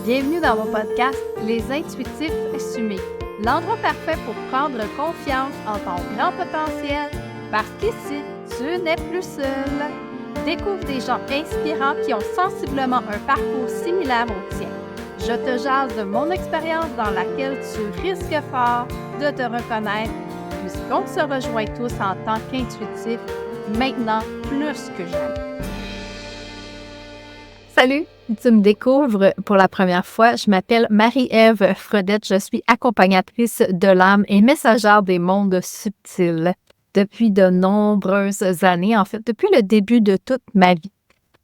Bienvenue dans mon podcast Les Intuitifs Assumés, l'endroit parfait pour prendre confiance en ton grand potentiel, parce qu'ici, tu n'es plus seul. Découvre des gens inspirants qui ont sensiblement un parcours similaire au tien. Je te jase de mon expérience dans laquelle tu risques fort de te reconnaître, puisqu'on se rejoint tous en tant qu'intuitifs, maintenant plus que jamais. Salut, tu me découvres pour la première fois. Je m'appelle Marie-Ève Fredette. Je suis accompagnatrice de l'âme et messagère des mondes subtils depuis de nombreuses années, en fait, depuis le début de toute ma vie.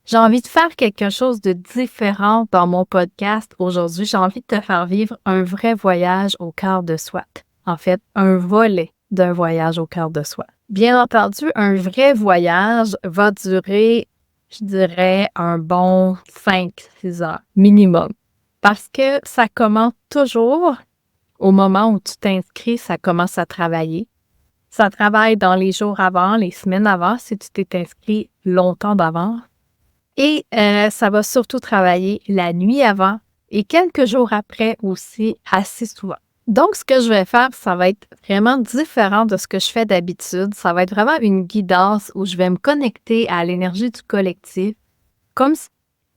J'ai envie de faire quelque chose de différent dans mon podcast aujourd'hui. J'ai envie de te faire vivre un vrai voyage au cœur de soi. En fait, un volet d'un voyage au cœur de soi. Bien entendu, un vrai voyage va durer, je dirais, un bon 5-6 heures minimum. Parce que ça commence toujours au moment où tu t'inscris, ça commence à travailler. Ça travaille dans les jours avant, les semaines avant, si tu t'es inscrit longtemps d'avant. Et ça va surtout travailler la nuit avant et quelques jours après aussi, assez souvent. Donc, ce que je vais faire, ça va être vraiment différent de ce que je fais d'habitude. Ça va être vraiment une guidance où je vais me connecter à l'énergie du collectif, comme si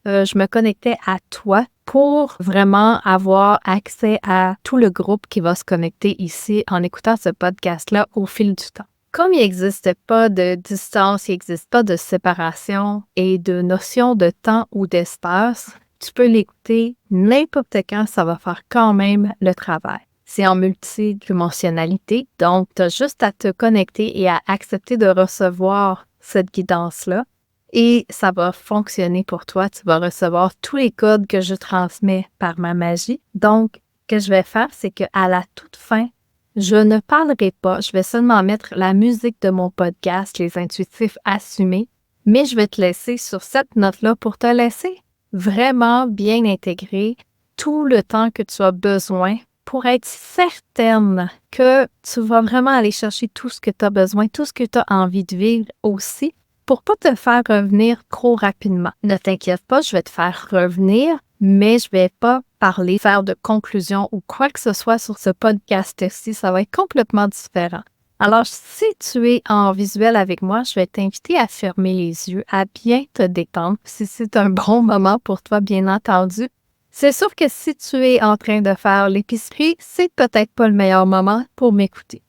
je me connectais à toi pour vraiment avoir accès à tout le groupe qui va se connecter ici en écoutant ce podcast-là au fil du temps. Comme il n'existe pas de distance, il n'existe pas de séparation et de notion de temps ou d'espace, tu peux l'écouter n'importe quand, ça va faire quand même le travail. C'est en multidimensionnalité, donc tu as juste à te connecter et à accepter de recevoir cette guidance-là et ça va fonctionner pour toi. Tu vas recevoir tous les codes que je transmets par ma magie. Donc, ce que je vais faire, c'est qu'à la toute fin, je ne parlerai pas, je vais seulement mettre la musique de mon podcast, Les Intuitifs Assumés, mais je vais te laisser sur cette note-là pour te laisser vraiment bien intégrer tout le temps que tu as besoin pour être certaine que tu vas vraiment aller chercher tout ce que tu as besoin, tout ce que tu as envie de vivre aussi, pour ne pas te faire revenir trop rapidement. Ne t'inquiète pas, je vais te faire revenir, mais je ne vais pas faire de conclusion ou quoi que ce soit sur ce podcast-ci. Ça va être complètement différent. Alors, si tu es en visuel avec moi, je vais t'inviter à fermer les yeux, à bien te détendre, si c'est un bon moment pour toi, bien entendu. C'est sûr que si tu es en train de faire l'épicerie, c'est peut-être pas le meilleur moment pour m'écouter.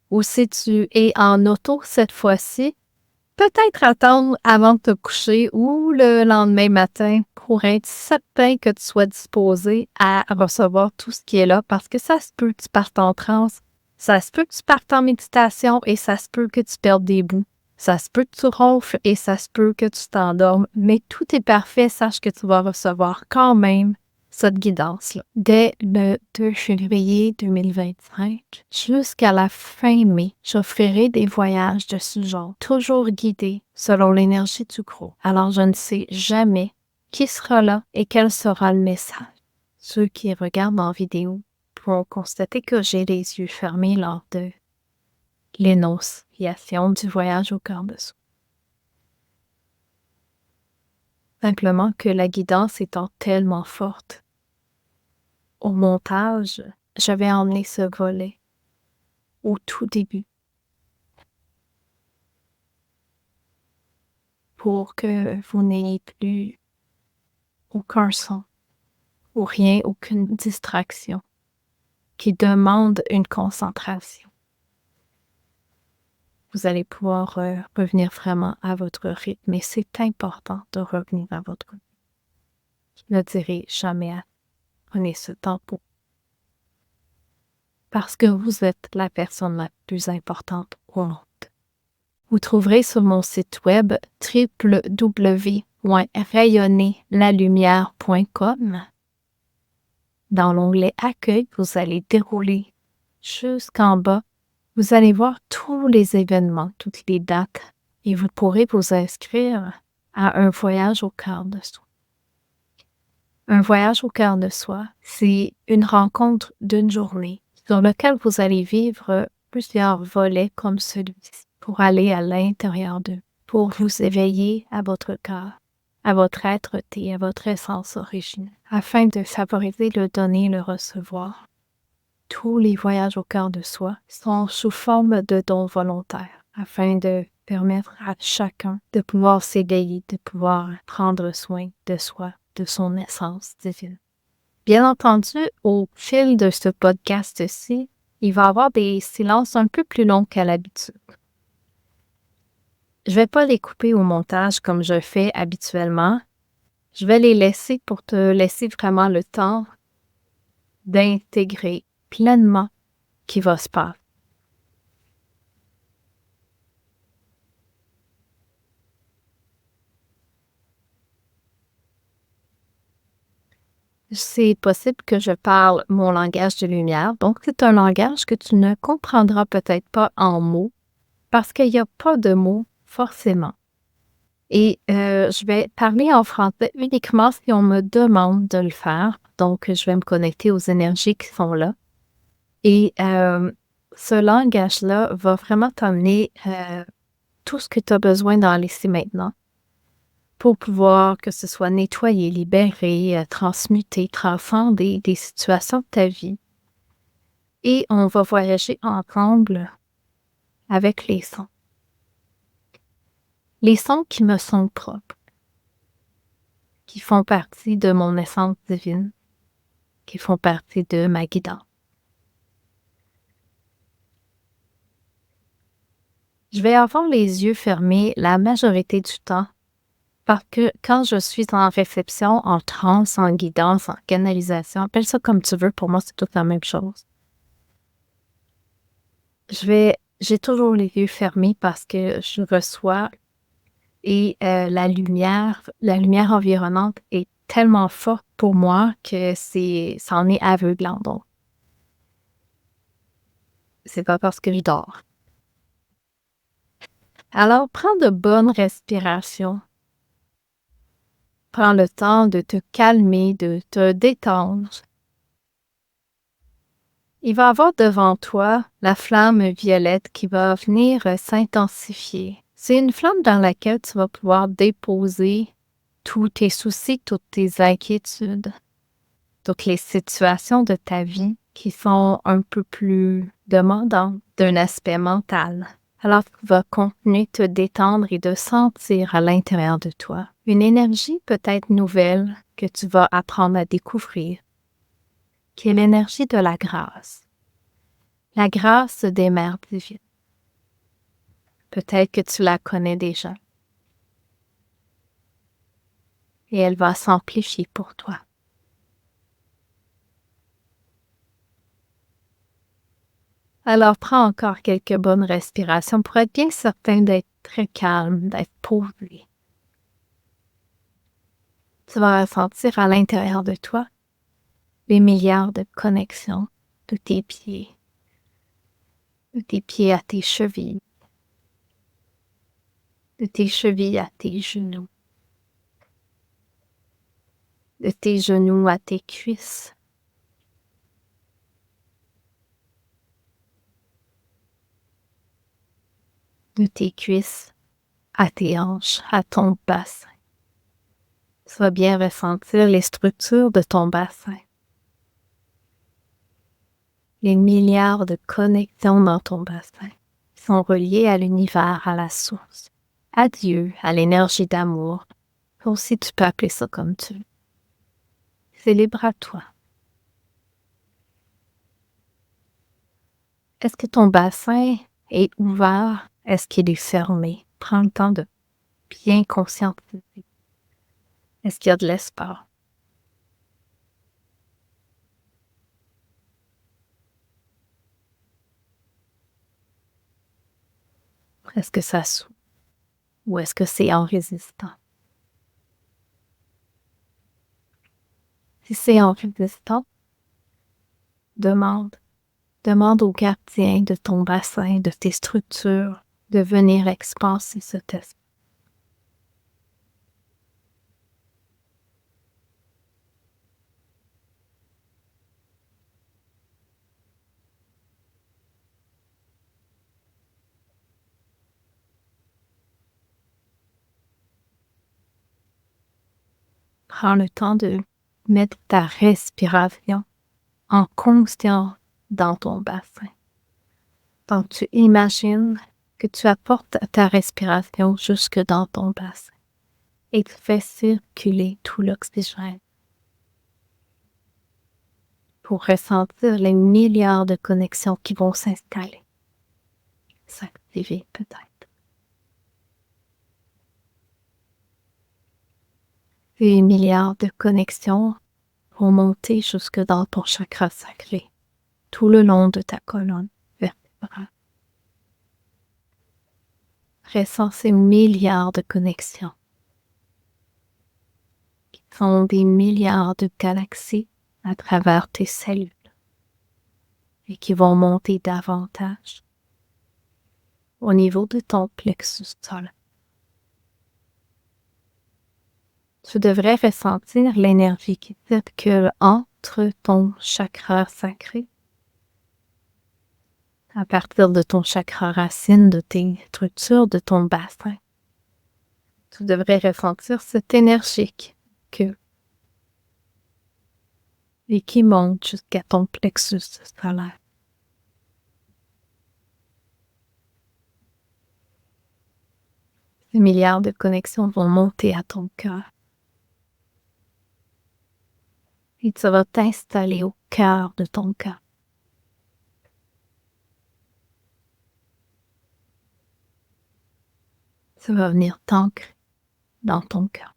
Ou si tu es en auto cette fois-ci, peut-être attendre avant de te coucher ou le lendemain matin pour être certain que tu sois disposé à recevoir tout ce qui est là parce que ça se peut que tu partes en transe, ça se peut que tu partes en méditation et ça se peut que tu perdes des bouts. Ça se peut que tu ronfles et ça se peut que tu t'endormes, mais tout est parfait, sache que tu vas recevoir quand même cette guidance-là. Dès le 2 février 2025 jusqu'à la fin mai, j'offrirai des voyages de ce genre, toujours guidés selon l'énergie du groupe. Alors, je ne sais jamais qui sera là et quel sera le message. Ceux qui regardent en vidéo pourront constater que j'ai les yeux fermés lors de l'énonciation du voyage au cœur de soi. Simplement que la guidance étant tellement forte, au montage, j'avais emmené ce volet au tout début pour que vous n'ayez plus aucun son ou rien, aucune distraction qui demande une concentration. Vous allez pouvoir revenir vraiment à votre rythme et c'est important de revenir à votre rythme. Je ne dirai jamais assez. Prenez ce temps pour parce que vous êtes la personne la plus importante au monde. Vous trouverez sur mon site web www.rayonnelalumière.com. Dans l'onglet Accueil, vous allez dérouler jusqu'en bas. Vous allez voir tous les événements, toutes les dates et vous pourrez vous inscrire à un voyage au cœur de soi. Un voyage au cœur de soi, c'est une rencontre d'une journée sur laquelle vous allez vivre plusieurs volets comme celui-ci pour aller à l'intérieur d'eux, pour vous éveiller à votre cœur, à votre être-té, à votre essence originelle, afin de favoriser le donner et le recevoir. Tous les voyages au cœur de soi sont sous forme de dons volontaires, afin de permettre à chacun de pouvoir s'éveiller, de pouvoir prendre soin de soi, de son essence divine. Bien entendu, au fil de ce podcast-ci, il va y avoir des silences un peu plus longs qu'à l'habitude. Je ne vais pas les couper au montage comme je fais habituellement. Je vais les laisser pour te laisser vraiment le temps d'intégrer pleinement ce qui va se passer. C'est possible que je parle mon langage de lumière, donc c'est un langage que tu ne comprendras peut-être pas en mots, parce qu'il n'y a pas de mots forcément. Et je vais parler en français uniquement si on me demande de le faire. Donc, je vais me connecter aux énergies qui sont là. Et ce langage-là va vraiment t'amener tout ce que tu as besoin dans l'ici maintenant pour pouvoir que ce soit nettoyer, libérer, transmuter, transcender des situations de ta vie. Et on va voyager ensemble avec les sons. Les sons qui me sont propres, qui font partie de mon essence divine, qui font partie de ma guidance. Je vais avoir les yeux fermés la majorité du temps parce que quand je suis en réception, en transe, en guidance, en canalisation, appelle ça comme tu veux, pour moi c'est toute la même chose. J'ai toujours les yeux fermés parce que je reçois et la lumière environnante est tellement forte pour moi que c'en est aveuglant. Donc, c'est pas parce que je dors. Alors, prends de bonnes respirations. Prends le temps de te calmer, de te détendre. Il va y avoir devant toi la flamme violette qui va venir s'intensifier. C'est une flamme dans laquelle tu vas pouvoir déposer tous tes soucis, toutes tes inquiétudes, toutes les situations de ta vie qui sont un peu plus demandantes d'un aspect mental. Alors, tu vas continuer de te détendre et de sentir à l'intérieur de toi une énergie peut-être nouvelle que tu vas apprendre à découvrir, qui est l'énergie de la grâce. La grâce des mères divines. Peut-être que tu la connais déjà. Et elle va s'amplifier pour toi. Alors, prends encore quelques bonnes respirations pour être bien certain d'être très calme, d'être posé. Tu vas ressentir à l'intérieur de toi les milliards de connexions de tes pieds à tes chevilles, de tes chevilles à tes genoux, de tes genoux à tes cuisses, de tes cuisses à tes hanches, à ton bassin. Tu vas bien ressentir les structures de ton bassin, les milliards de connexions dans ton bassin qui sont reliées à l'univers, à la source, à Dieu, à l'énergie d'amour. Aussi, tu peux appeler ça comme tu veux. C'est libre à toi. Est-ce que ton bassin est ouvert? Est-ce qu'il est fermé? Prends le temps de bien conscientiser. Est-ce qu'il y a de l'espace? Est-ce que ça s'ouvre? Ou est-ce que c'est en résistant? Si c'est en résistant, demande. Demande au gardien de ton bassin, de tes structures, de venir expanser cet espace. prends le temps de mettre ta respiration en conscient dans ton bassin. Donc, tu imagines que tu apportes ta respiration jusque dans ton bassin et tu fais circuler tout l'oxygène pour ressentir les milliards de connexions qui vont s'installer, s'activer peut-être. Ces milliards de connexions vont monter jusque dans ton chakra sacré, tout le long de ta colonne vertébrale. Ressens ces milliards de connexions qui sont des milliards de galaxies à travers tes cellules et qui vont monter davantage au niveau de ton plexus solaire. Tu devrais ressentir l'énergie qui circule entre ton chakra sacré, à partir de ton chakra racine, de tes structures, de ton bassin. Tu devrais ressentir cette énergie et qui monte jusqu'à ton plexus solaire. Ces milliards de connexions vont monter à ton cœur. Et tu vas t'installer au cœur de ton cœur. Tu vas venir t'ancrer dans ton cœur.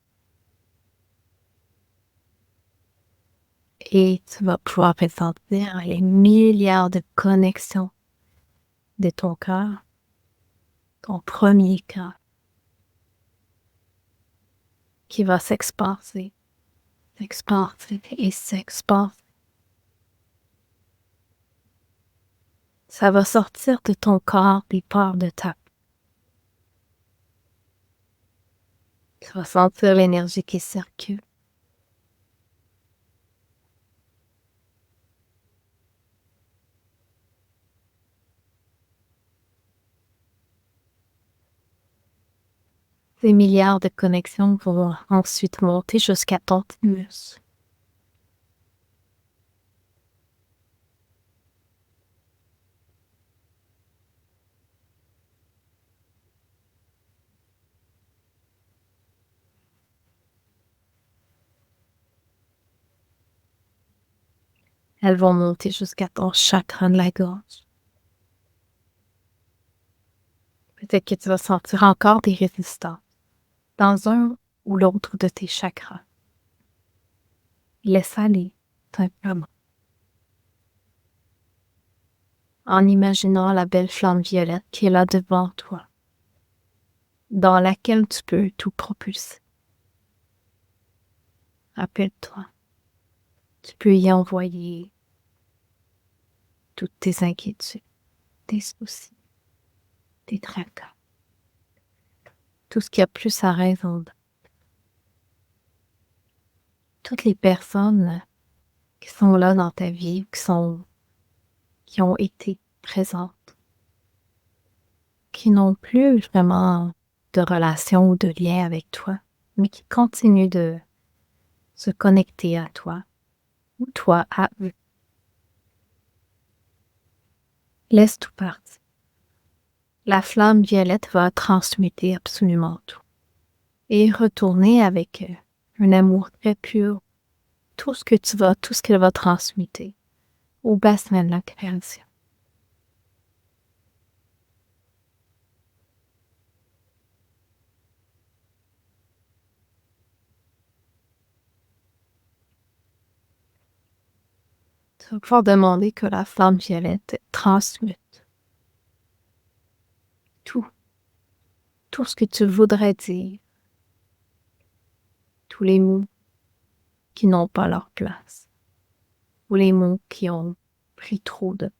Et tu vas pouvoir ressentir les milliards de connexions de ton cœur, ton premier cœur, qui va s'expanser et s'expanser. Ça va sortir de ton corps des pores de ta peau. Tu vas sentir l'énergie qui circule. Ces milliards de connexions vont ensuite monter jusqu'à ton thymus. Elles vont monter jusqu'à ton chakra de la gorge. Peut-être que tu vas sentir encore des résistances dans un ou l'autre de tes chakras. Laisse aller, simplement. En imaginant la belle flamme violette qui est là devant toi, dans laquelle tu peux tout propulser. Rappelle-toi, tu peux y envoyer toutes tes inquiétudes, tes soucis, tes tracas, tout ce qui a plus à résoudre. Toutes les personnes qui sont là dans ta vie, qui ont été présentes, qui n'ont plus vraiment de relation ou de lien avec toi, mais qui continuent de se connecter à toi, ou toi à eux. Laisse tout partir. La flamme violette va transmuter absolument tout et retourner avec un amour très pur, tout ce qu'elle va transmuter au bassin de la création. Tu vas pouvoir demander que la flamme violette transmute tout ce que tu voudrais dire, tous les mots qui n'ont pas leur place, ou les mots qui ont pris trop de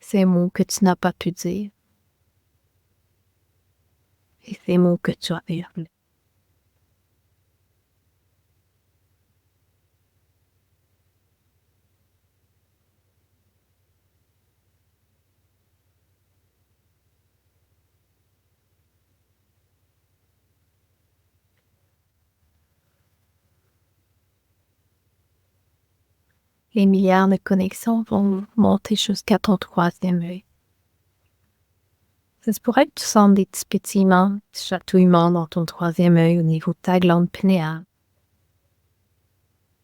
ces mots que tu n'as pas pu dire, et ces mots que tu as hurlés. Les milliards de connexions vont monter jusqu'à ton troisième œil. Ça se pourrait que tu sentes des petits pétillements, des chatouillements dans ton troisième œil au niveau de ta glande pinéale.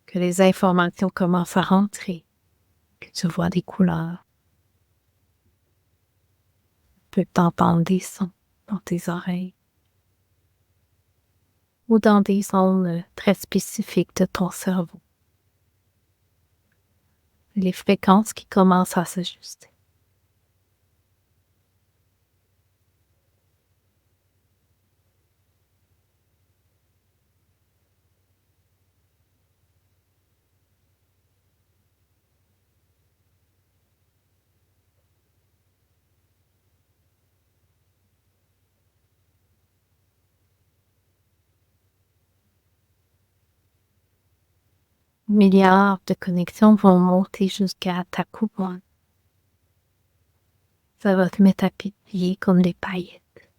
Que les informations commencent à rentrer, que tu vois des couleurs. Tu peux t'entendre des sons dans tes oreilles ou dans des zones très spécifiques de ton cerveau. Les fréquences qui commencent à s'ajuster. Milliards de connexions vont monter jusqu'à ta couronne. Ça va te mettre à pétiller comme des paillettes.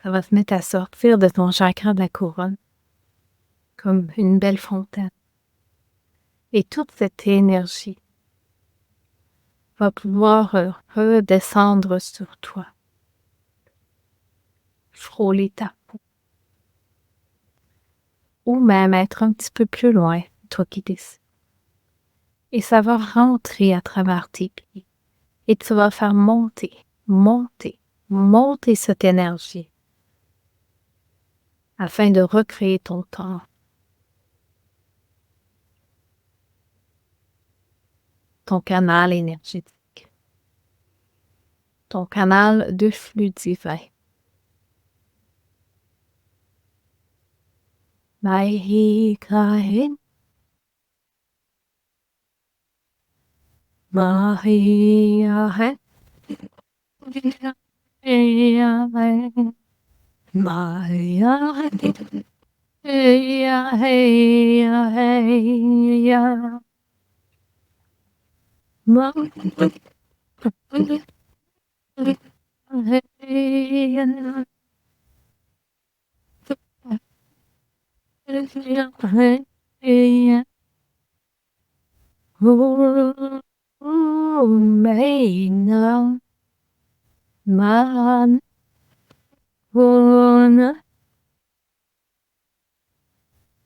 Ça va te mettre à sortir de ton chakra de la couronne comme une belle fontaine. Et toute cette énergie va pouvoir redescendre sur toi, frôler ta peau, ou même être un petit peu plus loin, toi qui décides. Et ça va rentrer à travers tes pieds. Et tu vas faire monter, monter, monter cette énergie afin de recréer ton corps. Ton canal énergétique, ton canal de flux divin. Maïkaïn, Maïaïn, Maïaïn, Maïaïn, Man, one,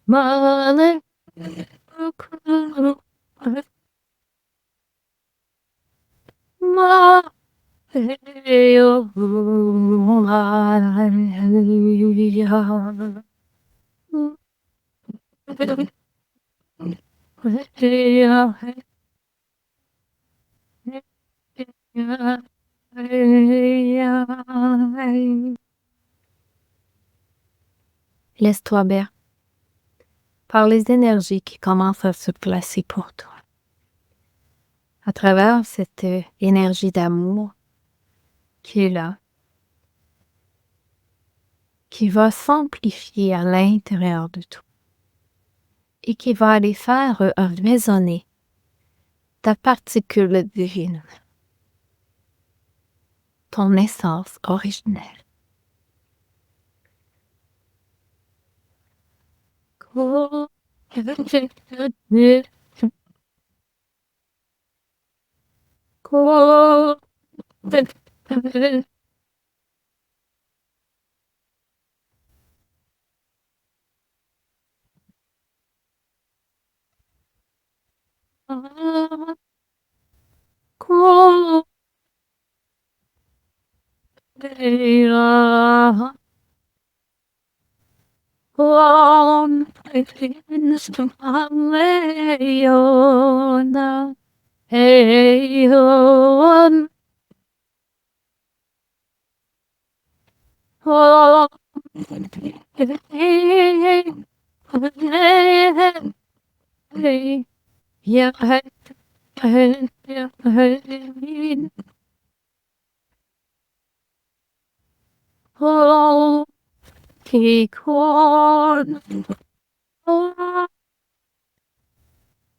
man, ma, yo, Laisse-toi bercer par les énergies qui commencent à se placer pour toi. À travers cette énergie d'amour qui est là, qui va s'amplifier à l'intérieur de toi et qui va aller faire résonner ta particule divine, ton essence originelle.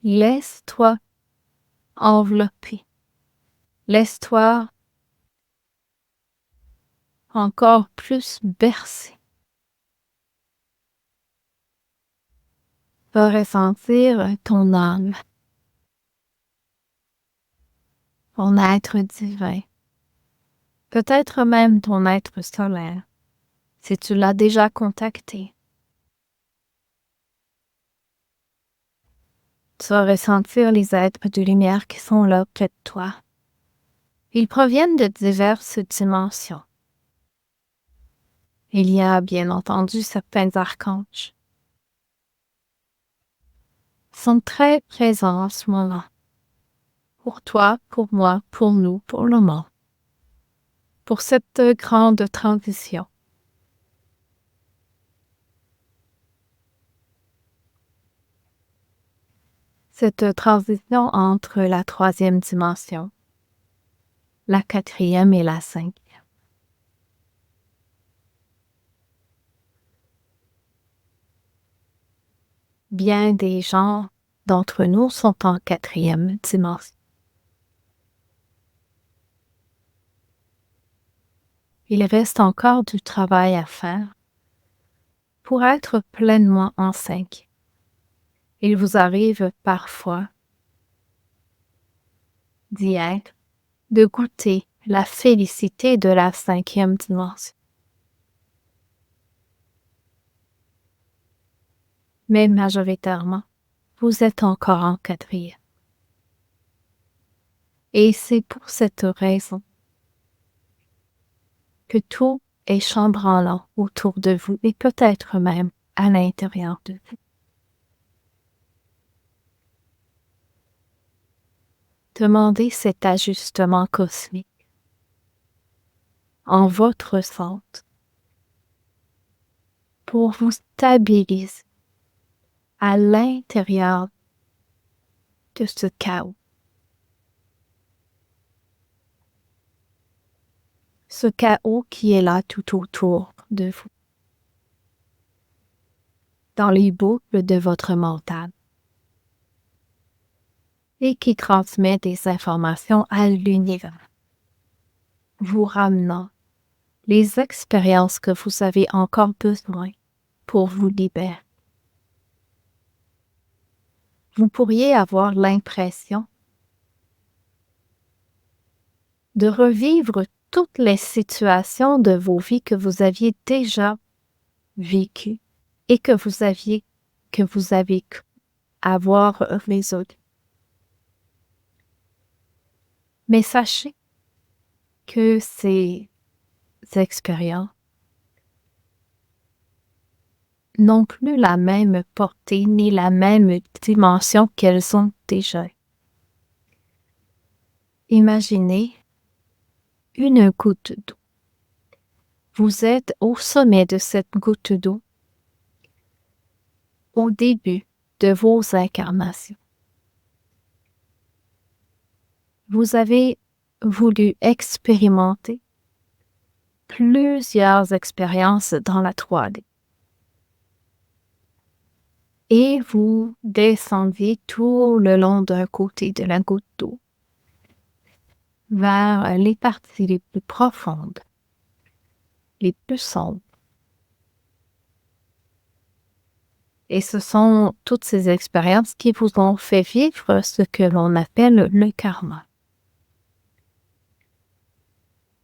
Laisse-toi envelopper. Laisse-toi encore plus bercer. Va ressentir ton âme ton être divin, peut-être même ton être solaire, si tu l'as déjà contacté. Tu vas ressentir les êtres de lumière qui sont là près de toi. Ils proviennent de diverses dimensions. Il y a bien entendu certains archanges. Ils sont très présents en ce moment. Pour toi, pour moi, pour nous, pour le monde. Pour cette grande transition. Cette transition entre la troisième dimension, la quatrième et la cinquième. Bien des gens d'entre nous sont en quatrième dimension. Il reste encore du travail à faire pour être pleinement en cinq. Il vous arrive parfois d'y être, de goûter la félicité de la cinquième dimension. Mais majoritairement, vous êtes encore en quatrième. Et c'est pour cette raison que tout est chambranlant autour de vous et peut-être même à l'intérieur de vous. Demandez cet ajustement cosmique en votre centre pour vous stabiliser à l'intérieur de ce chaos. Ce chaos qui est là tout autour de vous, dans les boucles de votre mental, et qui transmet des informations à l'univers, vous ramenant les expériences que vous avez encore besoin pour vous libérer. Vous pourriez avoir l'impression de revivre toutes les situations de vos vies que vous aviez déjà vécues et que vous avez cru avoir résolues. Mais sachez que ces expériences n'ont plus la même portée ni la même dimension qu'elles ont déjà. Imaginez une goutte d'eau. Vous êtes au sommet de cette goutte d'eau au début de vos incarnations. Vous avez voulu expérimenter plusieurs expériences dans la 3D. Et vous descendiez tout le long d'un côté de la goutte d'eau vers les parties les plus profondes, les plus sombres. Et ce sont toutes ces expériences qui vous ont fait vivre ce que l'on appelle le karma.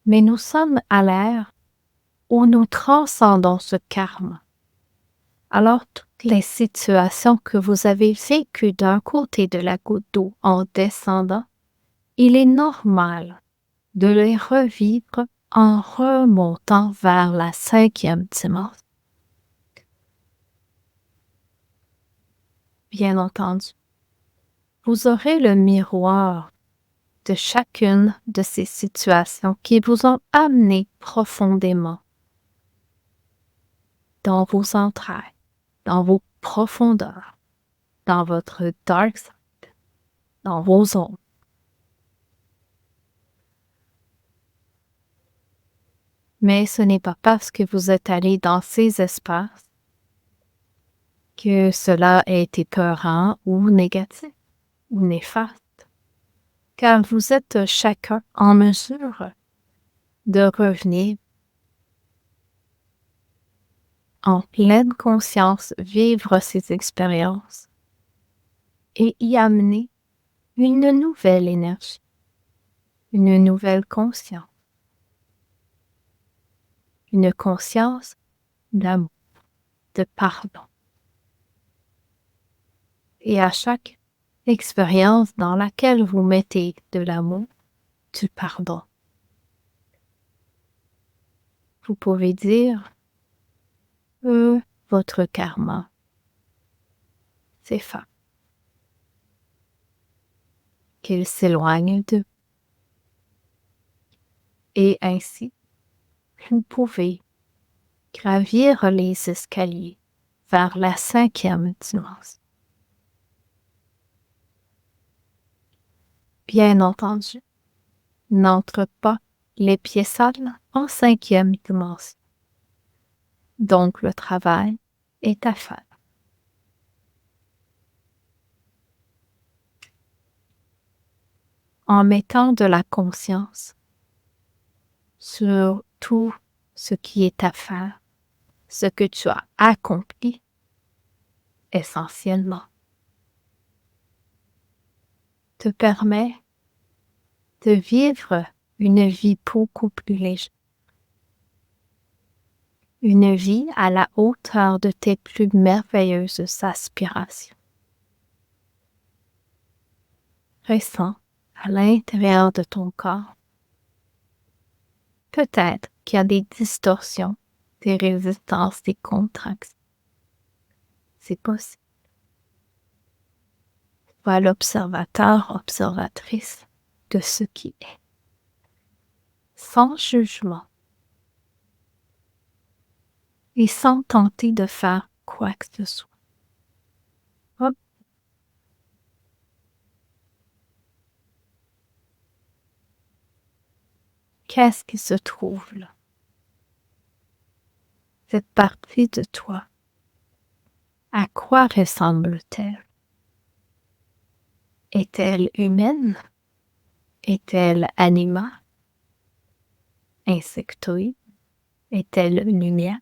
Mais nous sommes à l'ère où nous transcendons ce karma. Alors, toutes les situations que vous avez vécues d'un côté de la goutte d'eau en descendant, il est normal de les revivre en remontant vers la cinquième dimension. Bien entendu, vous aurez le miroir de chacune de ces situations qui vous ont amené profondément dans vos entrailles, dans vos profondeurs, dans votre dark side, dans vos ombres. Mais ce n'est pas parce que vous êtes allé dans ces espaces que cela est épeurant ou négatif ou néfaste, car vous êtes chacun en mesure de revenir en pleine conscience, vivre ces expériences et y amener une nouvelle énergie. une nouvelle conscience, une conscience d'amour, de pardon. Et à chaque expérience dans laquelle vous mettez de l'amour, du pardon, vous pouvez dire votre karma s'efface, qu'il s'éloigne d'eux. Et ainsi, vous pouvez gravir les escaliers vers la 5e dimension. Bien entendu, n'entre pas les pieds sales en 5e dimension. Donc le travail est à faire. En mettant de la conscience sur tout ce qui est à faire, ce que tu as accompli essentiellement, te permet de vivre une vie beaucoup plus légère, une vie à la hauteur de tes plus merveilleuses aspirations. Ressens à l'intérieur de ton corps, peut-être qu'il y a des distorsions, des résistances, des contractions. C'est possible. Sois l'observateur, observatrice de ce qui est, sans jugement et sans tenter de faire quoi que ce soit. Hop. Qu'est-ce qui se trouve là? Cette partie de toi, à quoi ressemble-t-elle? Est-elle humaine? Est-elle animale? Insectoïde? Est-elle lumière?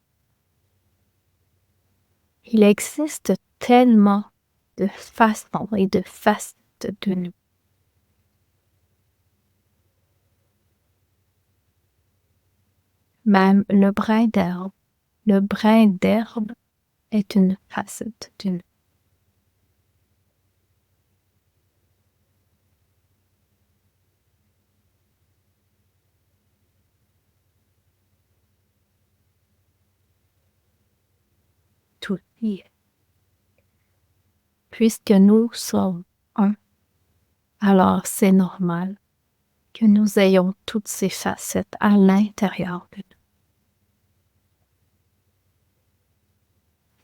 Il existe tellement de façons et de facettes de nous. Même le brin d'herbe est une facette de nous. Tout y est. Puisque nous sommes un, alors c'est normal que nous ayons toutes ces facettes à l'intérieur de nous.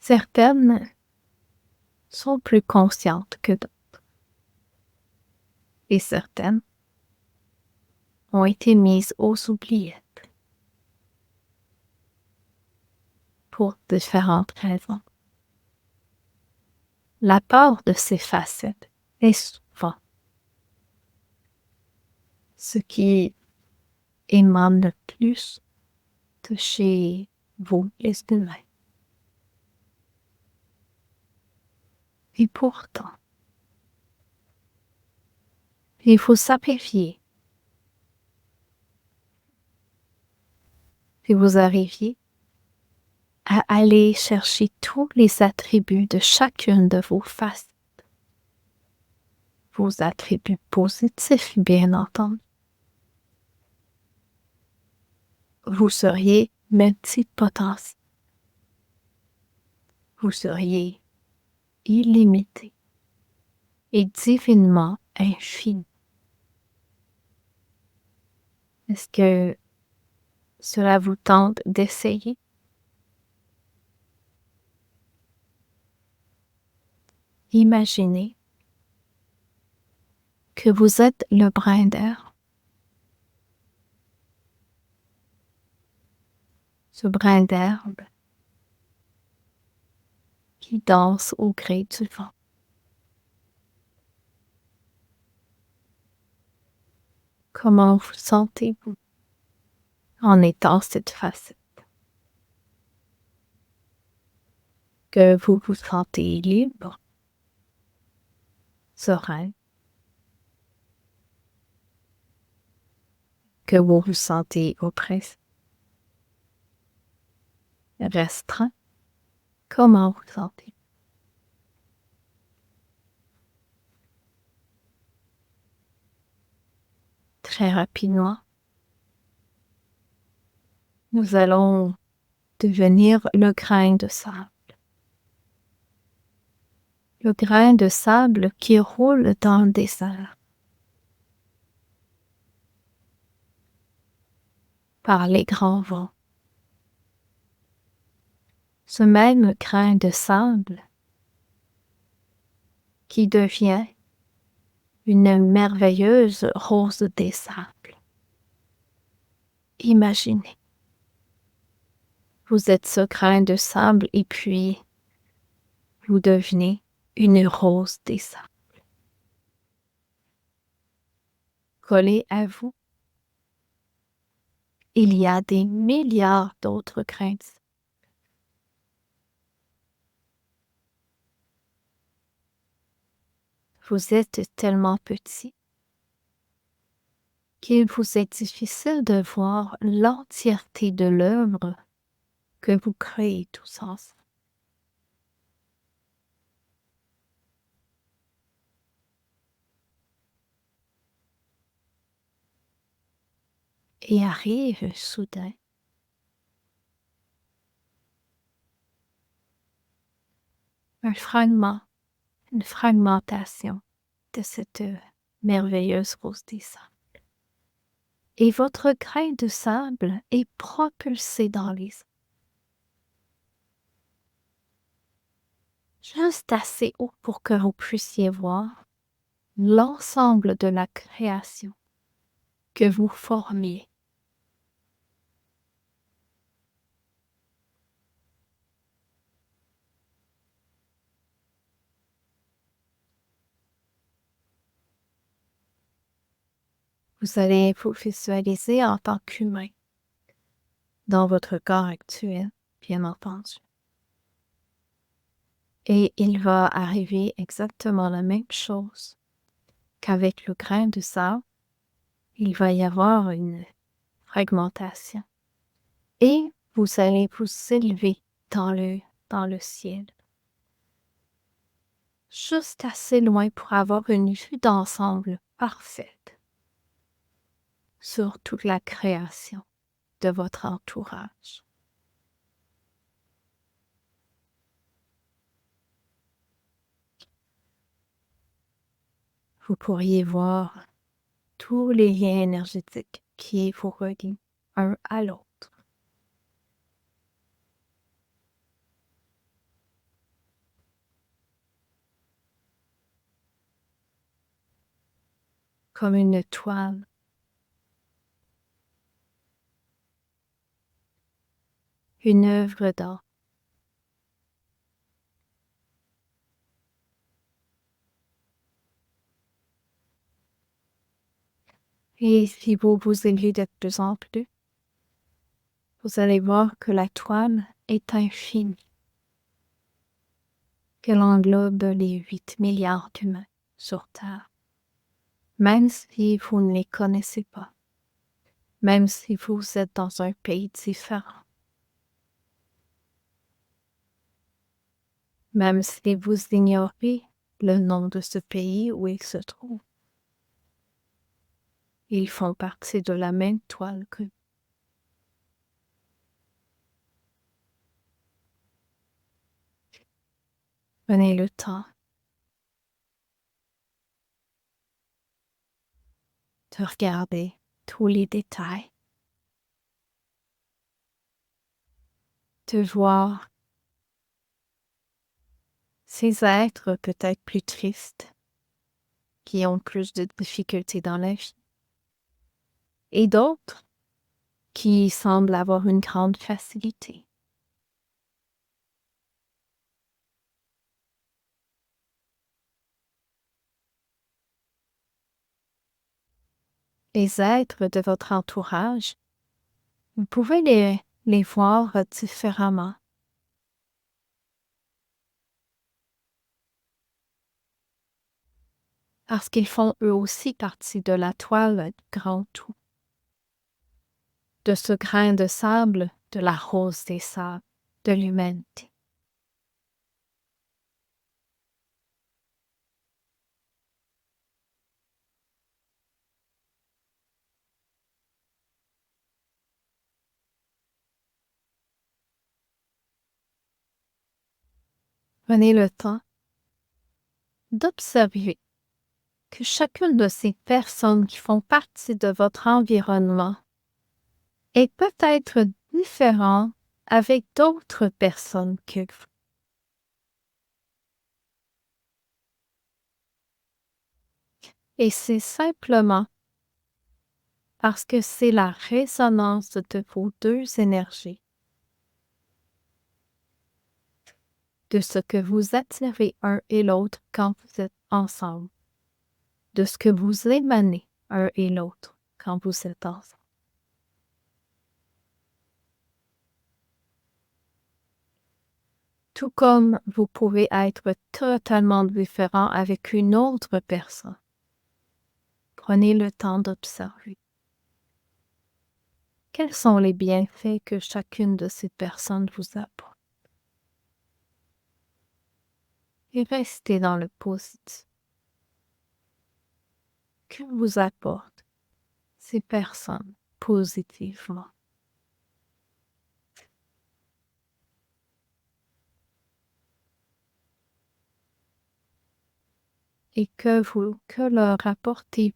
Certaines sont plus conscientes que d'autres. Et certaines ont été mises aux oubliettes pour différentes raisons. La part de ces facettes est souvent ce qui émane le plus de chez vous, les humains. Et pourtant, il faut s'appliquer. Si vous arriviez à aller chercher tous les attributs de chacune de vos facettes, vos attributs positifs, bien entendu, vous seriez multipotentiel. Vous seriez illimité et divinement infini. Est-ce que cela vous tente d'essayer? Imaginez que vous êtes le brin d'herbe. Ce brin d'herbe qui danse au gré du vent. Comment vous sentez-vous en étant cette facette? Que vous vous sentez libre, serein, que vous vous sentez oppressé, restreint? Comment vous sentez? Très rapidement, nous allons devenir le grain de sable. Le grain de sable qui roule dans le désert. Par les grands vents. Ce même grain de sable qui devient une merveilleuse rose des sables. Imaginez, vous êtes ce grain de sable et puis vous devenez une rose des sables. Collé à vous, il y a des milliards d'autres grains de sable. Vous êtes tellement petit qu'il vous est difficile de voir l'entièreté de l'œuvre que vous créez tous ensemble. Et arrive soudain un fragment, une fragmentation de cette merveilleuse rose des sables. Et votre grain de sable est propulsé dans les airs. Juste assez haut pour que vous puissiez voir l'ensemble de la création que vous formiez. Vous allez vous visualiser en tant qu'humain dans votre corps actuel, bien entendu. Et il va arriver exactement la même chose qu'avec le grain de sable. Il va y avoir une fragmentation. Et vous allez vous élever dans le ciel. Juste assez loin pour avoir une vue d'ensemble parfaite sur toute la création de votre entourage. Vous pourriez voir tous les liens énergétiques qui vous relient un à l'autre. Comme une toile. Une œuvre d'art. Et si vous vous élevez de plus en plus, vous allez voir que la toile est infinie, qu'elle englobe les 8 milliards d'humains sur Terre, même si vous ne les connaissez pas, même si vous êtes dans un pays différent, même si vous ignorez le nom de ce pays où ils se trouvent. Ils font partie de la même toile que vous. Prenez le temps de regarder tous les détails, de voir ces êtres peut-être plus tristes, qui ont plus de difficultés dans la vie, et d'autres qui semblent avoir une grande facilité. Les êtres de votre entourage, vous pouvez les voir différemment. Parce qu'ils font eux aussi partie de la toile du grand tout. de ce grain de sable, de la rose des sables, de l'humanité. Prenez le temps d'observer que chacune de ces personnes qui font partie de votre environnement est peut-être différent avec d'autres personnes que vous. Et c'est simplement parce que c'est la résonance de vos deux énergies, de ce que vous attirez un et l'autre quand vous êtes ensemble, de ce que vous émanez un et l'autre quand vous êtes ensemble. Tout comme vous pouvez être totalement différent avec une autre personne. Prenez le temps d'observer. Quels sont les bienfaits que chacune de ces personnes vous apporte? Et restez dans le positif. Que vous apportent ces personnes positivement? Et que leur apportez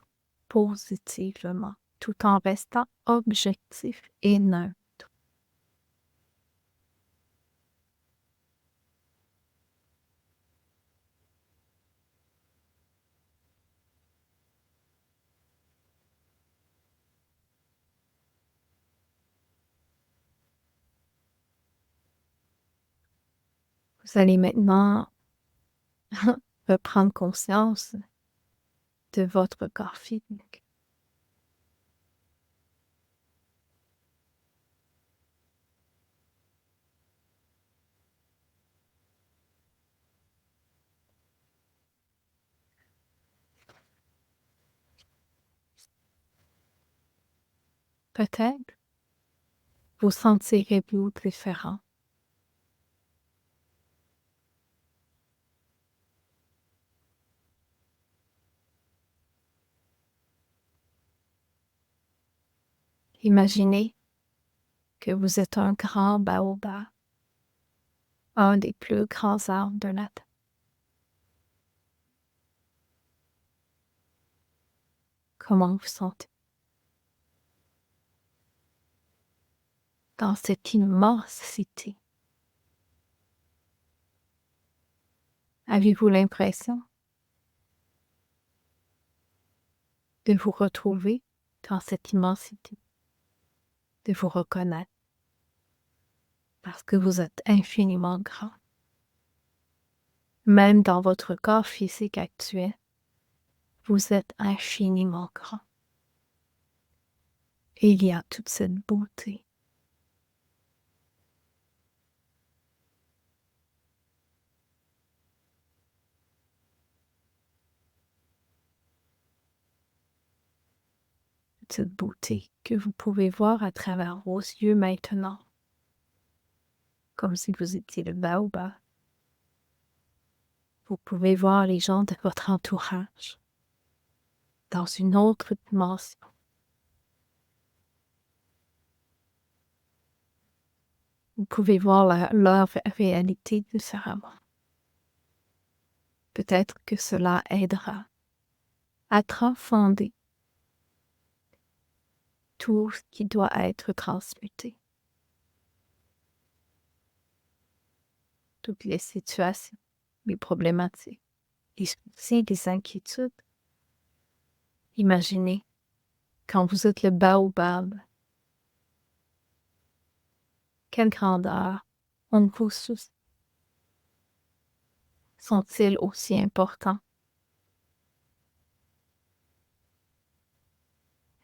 positivement, tout en restant objectif et neutre. Vous allez maintenant reprendre conscience de votre corps physique. Peut-être vous sentirez-vous différent. Imaginez que vous êtes un grand baobab, un des plus grands arbres de la terre. Comment vous sentez dans cette immensité? Avez-vous l'impression de vous retrouver dans cette immensité, de vous reconnaître parce que vous êtes infiniment grand? Même dans votre corps physique actuel, vous êtes infiniment grand. Et il y a toute cette beauté. Toute cette beauté que vous pouvez voir à travers vos yeux maintenant, comme si vous étiez le baobab. Vous pouvez voir les gens de votre entourage dans une autre dimension. Vous pouvez voir leur réalité différemment. Peut-être que cela aidera à transcender tout ce qui doit être transmuté. Toutes les situations, les problématiques, les soucis, les inquiétudes. Imaginez quand vous êtes le baobab, quelle grandeur ont vos soucis? Sont-ils aussi importants?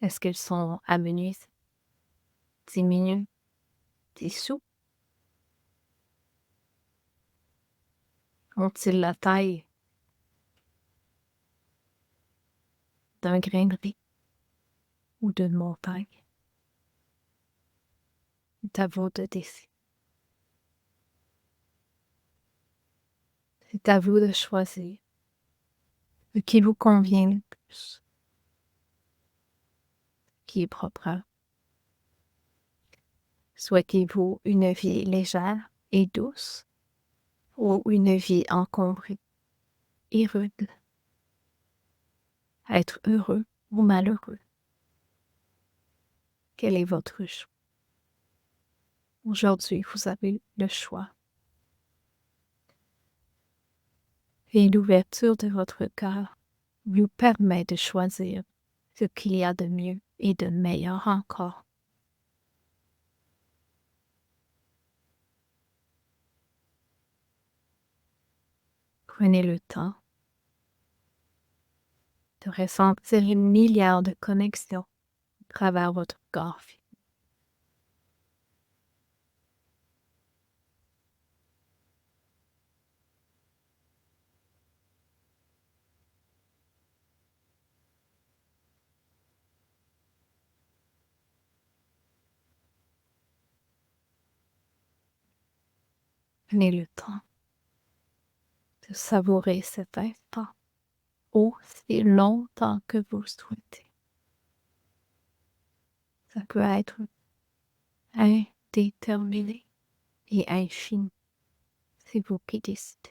Est-ce qu'ils sont amenuisés, diminués, dissous? Ont-ils la taille d'un grain de riz ou d'une montagne? C'est à vous de décider. C'est à vous de choisir ce qui vous convient le plus, qui est propre à vous. Souhaitez-vous une vie légère et douce ou une vie encombrée et rude? Être heureux ou malheureux? Quel est votre choix? Aujourd'hui, vous avez le choix. Et l'ouverture de votre cœur vous permet de choisir ce qu'il y a de mieux et de meilleur encore. Prenez le temps de ressentir un milliard de connexions à travers votre corps. Prenez le temps de savourer cet instant aussi longtemps que vous souhaitez. Ça peut être indéterminé et infini. C'est vous qui décidez.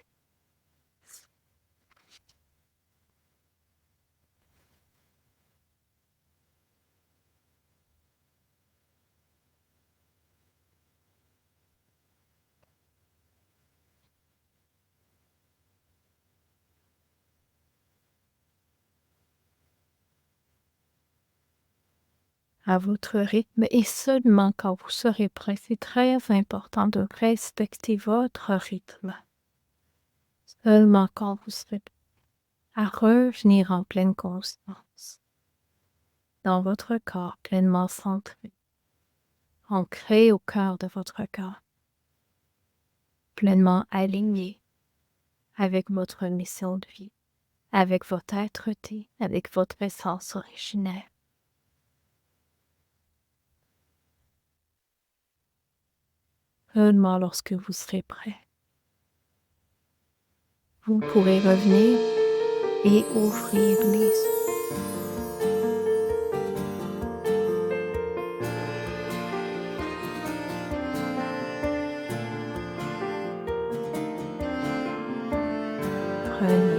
À votre rythme et seulement quand vous serez prêt. C'est très important de respecter votre rythme. Seulement quand vous serez prêt à revenir en pleine conscience, dans votre corps pleinement centré, ancré au cœur de votre corps, pleinement aligné avec votre mission de vie, avec votre être-té, avec votre essence originelle. Seulement lorsque vous serez prêt, vous pourrez revenir et ouvrir les yeux. Prenez